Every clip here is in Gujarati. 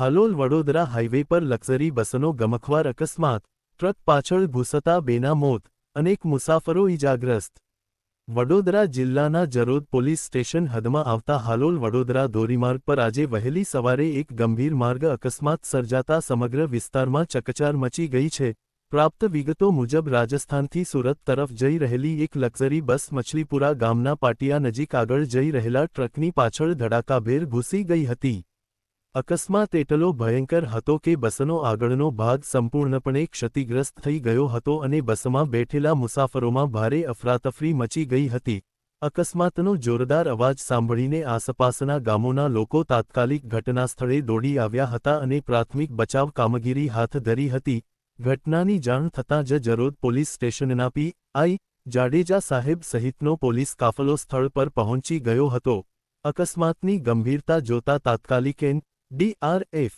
હાલોલ વડોદરા હાઈવે પર લક્ઝરી બસનો ગમખ્વાર અકસ્માત, ટ્રક પાછળ ઘૂસતા બેના મોત, અનેક મુસાફરો ઈજાગ્રસ્ત। વડોદરા જિલ્લાના જરોદ પોલીસ સ્ટેશન હદમાં આવતા હાલોલ વડોદરા ધોરીમાર્ગ પર આજે વહેલી સવારે એક ગંભીર માર્ગ અકસ્માત સર્જાતા સમગ્ર વિસ્તારમાં ચકચાર મચી ગઈ છે। પ્રાપ્ત વિગતો મુજબ રાજસ્થાનથી સુરત તરફ જઈ રહેલી એક લક્ઝરી બસ મછલીપુરા ગામના પાટિયા નજીક આગળ જઈ રહેલા ટ્રકની પાછળ ધડાકાભેર ઘૂસી ગઈ હતી। અકસ્માત એટલો ભયંકર હતો કે બસનો આગળનો ભાગ સંપૂર્ણપણે ક્ષતિગ્રસ્ત થઈ ગયો હતો અને બસમાં બેઠેલા મુસાફરોમાં ભારે અફરાતફરી મચી ગઈ હતી। અકસ્માતનો જોરદાર અવાજ સાંભળીને આસપાસના ગામોના લોકો તાત્કાલિક ઘટનાસ્થળે દોડી આવ્યા હતા અને પ્રાથમિક બચાવ કામગીરી હાથ ધરી હતી। ઘટનાની જાણ થતાં જ જરોદ પોલીસ સ્ટેશનના પી.આઈ. જાડેજા સાહેબ સહિતનો પોલીસ કાફલો સ્થળ પર પહોંચી ગયો હતો। અકસ્માતની ગંભીરતા જોતા તાત્કાલિક એન.ડી.આર.એફ.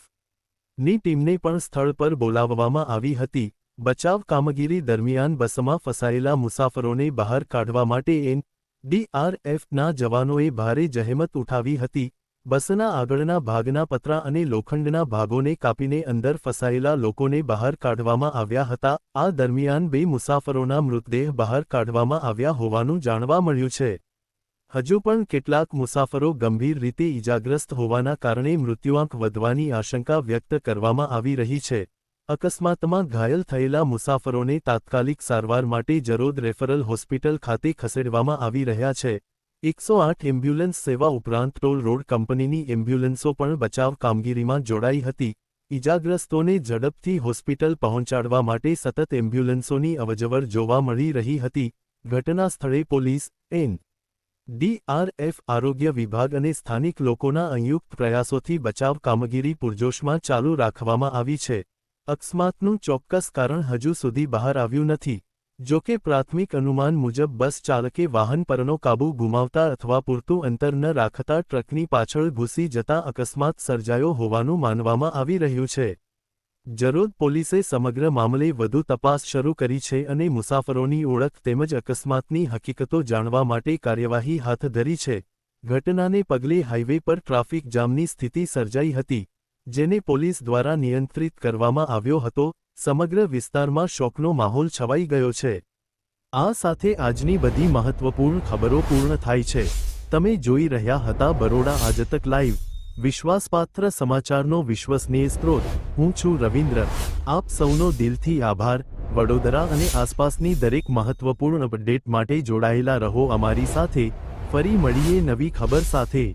ની ટીમને પણ સ્થળ પર બોલાવવામાં આવી હતી। બચાવ કામગીરી દરમિયાન બસમાં ફસાયેલા મુસાફરોને બહાર કાઢવા માટે એન.ડી.આર.એફના જવાનોએ ભારે જહેમત ઉઠાવી હતી। બસના આગળના ભાગના પતરા અને લોખંડના ભાગોને કાપીને અંદર ફસાયેલા લોકોને બહાર કાઢવામાં આવ્યા હતા। આ દરમિયાન બે મુસાફરોના મૃતદેહ બહાર કાઢવામાં આવ્યા હોવાનું જાણવા મળ્યું છે। હજુ પણ કેટલાક મુસાફરો ગંભીર રીતે ઈજાગ્રસ્ત હોવાના કારણે મૃત્યુઆંક વધવાની આશંકા વ્યક્ત કરવામાં આવી રહી છે। અકસ્માતમાં ઘાયલ થયેલા મુસાફરોને તાત્કાલિક સારવાર માટે જરોદ રેફરલ હોસ્પિટલ ખાતે ખસેડવામાં આવી રહ્યા છે। 108 એમ્બ્યુલન્સ સેવા ઉપરાંત ટોલ રોડ કંપનીની એમ્બ્યુલન્સો પણ બચાવ કામગીરીમાં જોડાઈ હતી। ઈજાગ્રસ્તોને ઝડપથી હોસ્પિટલ પહોંચાડવા માટે સતત એમ્બ્યુલન્સોની અવરજવર જોવા મળી રહી હતી। ઘટના સ્થળે પોલીસ, એન.ડી.આર.એફ, આરોગ્ય વિભાગ અને સ્થાનિક લોકોના સંયુક્ત પ્રયાસોથી બચાવ કામગીરી પૂરજોશમાં ચાલુ રાખવામાં આવી છે। અકસ્માતનું ચોક્કસ કારણ હજુ સુધી બહાર આવ્યું નથી। જોકે પ્રાથમિક અનુમાન મુજબ બસ ચાલકે વાહન પરનો કાબૂ ગુમાવતા અથવા પૂરતું અંતર ન રાખતા ટ્રકની પાછળ ઘૂસી જતા અકસ્માત સર્જાયો હોવાનું માનવામાં આવી રહ્યું છે। જરોદ પોલીસે સમગ્ર મામલે વધુ તપાસ શરૂ કરી છે અને મુસાફરોની ઓળખ તેમજ અકસ્માતની હકીકતો જાણવા માટે કાર્યવાહી હાથ ધરી છે। ઘટનાને પગલે હાઈવે પર ટ્રાફિક જામની સ્થિતિ સર્જાઈ હતી, જેને પોલીસ દ્વારા નિયંત્રિત કરવામાં આવ્યો હતો। સમગ્ર વિસ્તારમાં શોકનો માહોલ છવાઈ ગયો છે। આ સાથે આજની બધી મહત્વપૂર્ણ ખબરો પૂર્ણ થાય છે। તમે જોઈ રહ્યા હતા બરોડા આજતક લાઈવ, વિશ્વાસપાત્ર સમાચારનો વિશ્વસનીય સ્ત્રોત। હું છું રવિન્દ્ર। આપ સૌનો દિલથી આભાર। વડોદરા અને આસપાસની દરેક મહત્વપૂર્ણ અપડેટ માટે જોડાયેલા રહો અમારી સાથે। ફરી મળીએ નવી ખબર સાથે।